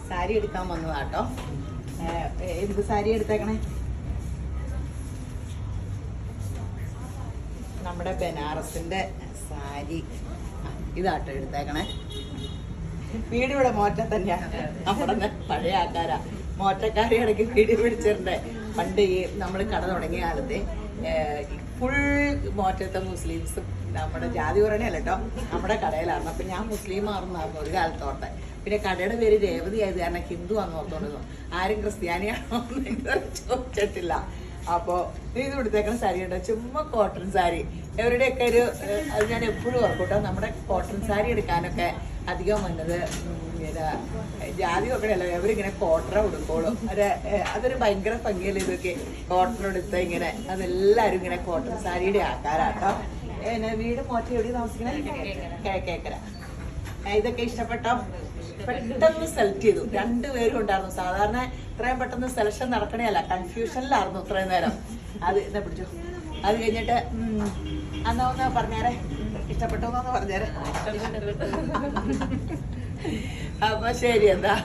സാരി എടുക്കാൻ വന്നതാട്ടോ. എന്ത് സാരി എടുത്തേക്കണേ? നമ്മുടെ ബനാറസിന്റെ സാരി ഇതാട്ടോ എടുത്തേക്കണേ. വീട് ഇവിടെ മോറ്റ തന്നെയാ. നമ്മുടെ പഴയ ആൾക്കാരാ, മോറ്റക്കാരി ഇടയ്ക്ക് വീട് പിടിച്ചിട്ടുണ്ട്. പണ്ട് ഈ നമ്മൾ കട തുടങ്ങിയ കാലത്തെ ഫുൾ മോറ്റത്തെ മുസ്ലിംസും നമ്മുടെ ജാതി പറയണല്ല കേട്ടോ, നമ്മുടെ കടയിലായിരുന്നു. അപ്പം ഞാൻ മുസ്ലിം ആണെന്നായിരുന്നു ഒരു കാലത്തോട്ടെ. പിന്നെ കടയുടെ പേര് രേവതി ആയത് കാരണം ഹിന്ദു ആണെന്ന് ഓർത്തോണ്ടിരുന്നു. ആരും ക്രിസ്ത്യാനിയാണോ എന്ന് ചോദിച്ചിട്ടില്ല. അപ്പോൾ ഇത് എടുത്തേക്കുന്ന സാരി ഉണ്ടോ, ചുമ്മാ കോട്ടൺ സാരി. എവരുടെയൊക്കെ ഒരു അത് ഞാൻ എപ്പോഴും ഓർക്കൂട്ടോ. നമ്മുടെ കോട്ടൺ സാരി എടുക്കാനൊക്കെ അധികം വന്നത് ജാതി നോക്കണല്ലോ, എവരിങ്ങനെ കോട്ടറ ഉടുക്കോളും. അതൊരു ഭയങ്കര ഭംഗിയല്ലേ ഇതൊക്കെ, കോട്ടൺ എടുത്ത് ഇങ്ങനെ. അതെല്ലാവരും ഇങ്ങനെ കോട്ടൺ സാരിയുടെ ആൾക്കാരാട്ടോ. വീട് മോറ്റ എവിടെ താമസിക്കണേ? കിഴക്കേക്കര. ഇതൊക്കെ ഇഷ്ടപ്പെട്ടോ? പെട്ടെന്ന് സെലക്ട് ചെയ്തു. രണ്ടുപേരും ഉണ്ടായിരുന്നു. സാധാരണ ഇത്രയും പെട്ടെന്ന് സെലക്ഷൻ നടക്കണേയല്ല, കൺഫ്യൂഷനിലായിരുന്നു ഇത്രയും നേരം. അത് എന്നാ പിടിച്ചു. അത് കഴിഞ്ഞിട്ട് എന്നാ ഒന്ന് പറഞ്ഞേരെ, ഇഷ്ടപ്പെട്ടോന്ന് പറഞ്ഞേരെ. അപ്പൊ ശരി, എന്താ